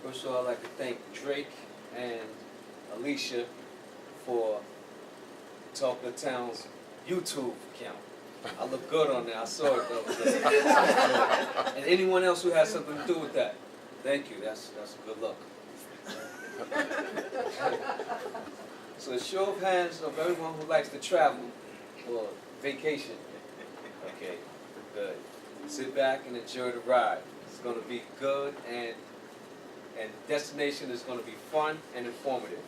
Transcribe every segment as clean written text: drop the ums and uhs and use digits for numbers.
First of all, I'd like to thank Drake and Alicia for Talk the Town's YouTube account. I look good on there. I saw it the other day. And anyone else who has something to do with that, thank you. That's a good look. So a show of hands of everyone who likes to travel or vacation. Okay, good. Sit back and enjoy the ride. It's going to be good, and the destination is going to be fun and informative.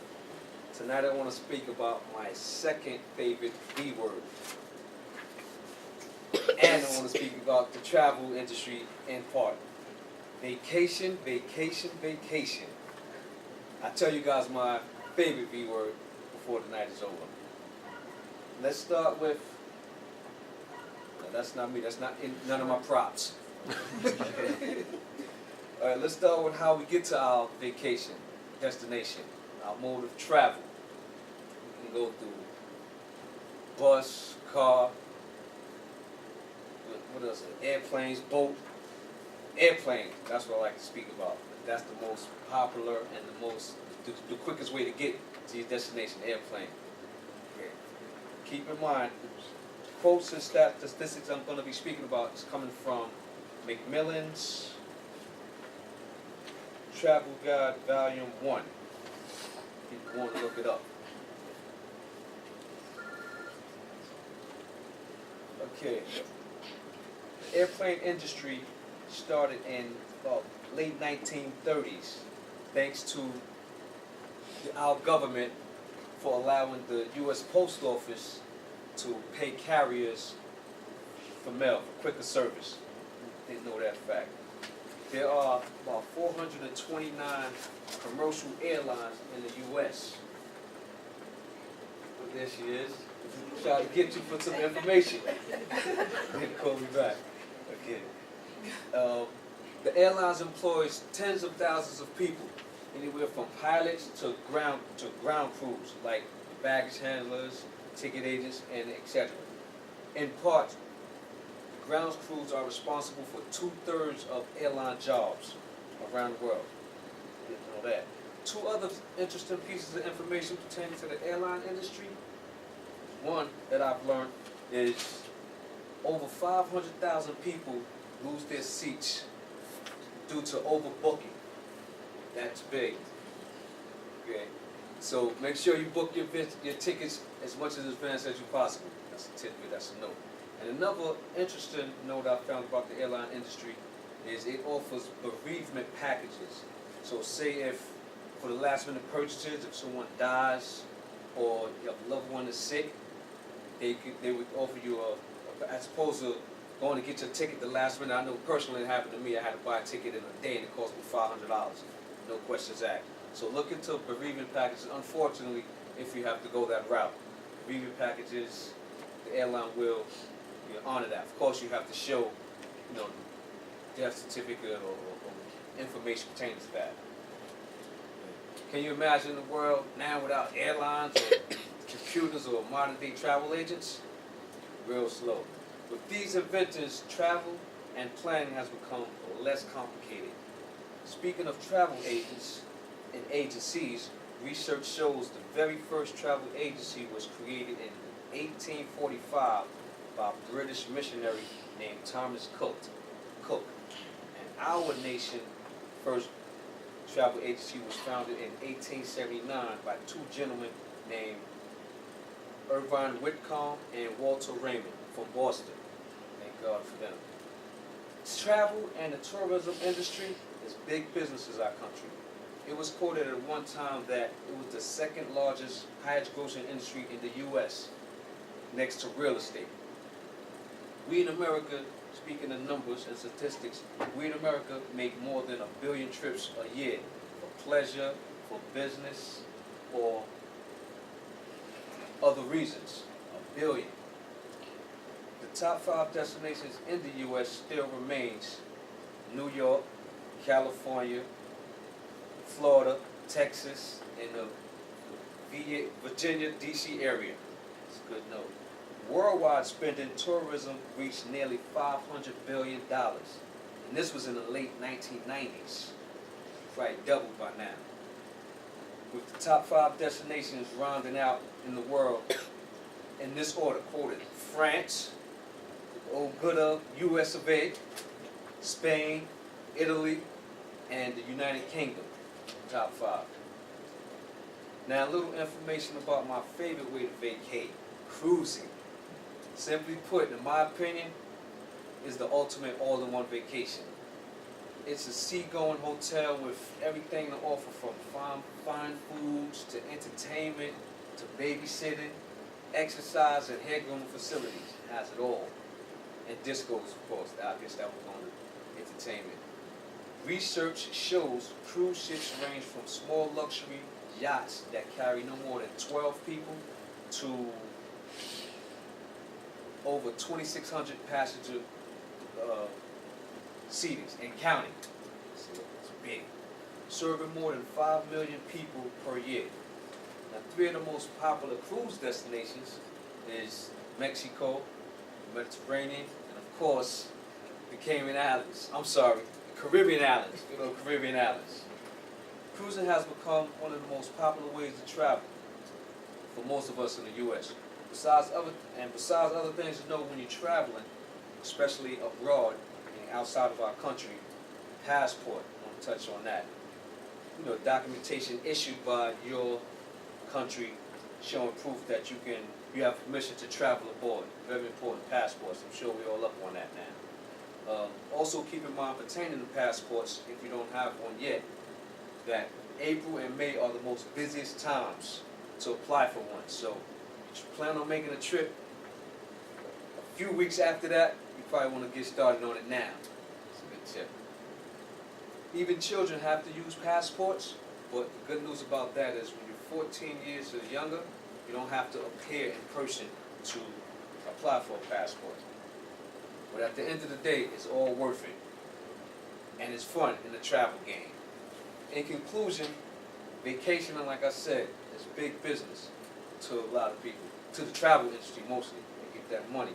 Tonight I want to speak about my second favorite B word. And I want to speak about the travel industry in part. Vacation, vacation, vacation. I tell you guys my favorite B word before the night is over. Let's start with, no, that's not me, that's not in none of my props. All right, let's start with how we get to our vacation destination, our mode of travel. We can go through bus, car, what else? Airplanes, boat. Airplane, that's what I like to speak about. That's the most popular and the quickest way to get to your destination, airplane. Okay. Keep in mind, the quotes and statistics I'm going to be speaking about is coming from Macmillan's Travel Guide Volume 1. If you want to look it up. Okay. The airplane industry started in late 1930s, thanks to our government for allowing the U.S. Post Office to pay carriers for mail, for quicker service. Didn't know that fact. There are about 429 commercial airlines in the U.S. But there she is. Trying to get you for some information. Didn't call me back. Okay. The airlines employs tens of thousands of people, anywhere from pilots to ground crews, like baggage handlers, ticket agents, and etc. In part, ground crews are responsible for 2/3 of airline jobs around the world. Didn't know that. Two other interesting pieces of information pertaining to the airline industry. One that I've learned is over 500,000 people lose their seats due to overbooking. That's big. Okay, so make sure you book your tickets as much in advance as you possible. That's a tidbit. That's a note. And another interesting note I found about the airline industry is it offers bereavement packages. So say if for the last minute purchases, if someone dies or your loved one is sick, they would offer you as opposed to going to get your ticket the last minute. I know personally it happened to me. I had to buy a ticket in a day and it cost me $500. No questions asked. So look into bereavement packages. Unfortunately, if you have to go that route, bereavement packages, the airline will honor that. Of course, you have to show, death certificate or information pertaining to that. Can you imagine the world now without airlines or computers or modern-day travel agents? Real slow. With these inventors, travel and planning has become less complicated. Speaking of travel agents and agencies, research shows the very first travel agency was created in 1845 by a British missionary named Thomas Cook. And our nation's first travel agency was founded in 1879 by two gentlemen named Irvine Whitcomb and Walter Raymond from Boston. Thank God for them. Travel and the tourism industry is big business in our country. It was quoted at one time that it was the second largest, highest grossing industry in the U.S. next to real estate. We in America, speaking of numbers and statistics, we in America make more than 1 billion trips a year for pleasure, for business, or other reasons. 1 billion. The top 5 destinations in the U.S. still remains New York, California, Florida, Texas, and the Virginia, D.C. area. It's a good note. Worldwide spending tourism reached nearly $500 billion. And this was in the late 1990s. probably doubled by now. With the top 5 destinations rounding out in the world in this order quoted: France, old good old US of A, Spain, Italy, and the United Kingdom, top 5. Now, a little information about my favorite way to vacate: cruising. Simply put, in my opinion, is the ultimate all-in-one vacation. It's a seagoing hotel with everything to offer, from fine foods to entertainment to babysitting, exercise, and hair grooming facilities. It has it all. And discos, of course, the obvious that was on the entertainment. Research shows cruise ships range from small luxury yachts that carry no more than 12 people to over 2,600 passenger seatings and counting. So it's big. Serving more than 5 million people per year. Now, 3 of the most popular cruise destinations is Mexico, the Mediterranean, and of course, the Cayman Islands. I'm sorry, the Caribbean Islands. You know, Caribbean Islands. Cruising has become one of the most popular ways to travel for most of us in the U.S. Besides other things to know when you're traveling, especially abroad, meaning outside of our country, passport. I want to touch on that. You know, documentation issued by your country showing proof that you have permission to travel aboard. Very important, passports. I'm sure we're all up on that now. Also keep in mind, pertaining to passports, if you don't have one yet, that April and May are the most busiest times to apply for one. So if you plan on making a trip a few weeks after that, you probably want to get started on it now. It's a good tip. Even children have to use passports, but the good news about that is when you're 14 years or younger, you don't have to appear in person to apply for a passport. But at the end of the day, it's all worth it. And it's fun in the travel game. In conclusion, vacationing, like I said, is big business to a lot of people, to the travel industry mostly. They get that money.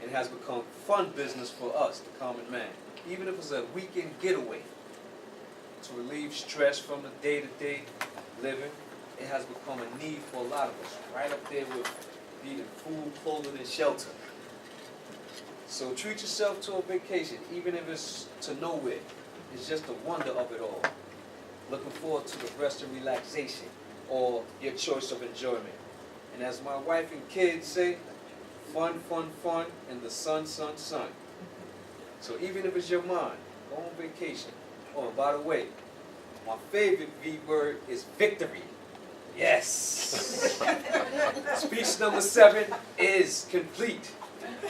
It has become fun business for us, the common man. Even if it's a weekend getaway to relieve stress from the day-to-day living, it has become a need for a lot of us, right up there with needing food, clothing, and shelter. So treat yourself to a vacation, even if it's to nowhere. It's just the wonder of it all. Looking forward to the rest and relaxation, or your choice of enjoyment. And as my wife and kids say, fun, fun, fun, and the sun, sun, sun. So even if it's your mind, go on vacation. Oh, and by the way, my favorite V word is victory. Yes! Speech number 7 is complete.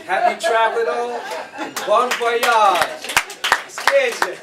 Happy traveling all, and bon voyage. Scared you.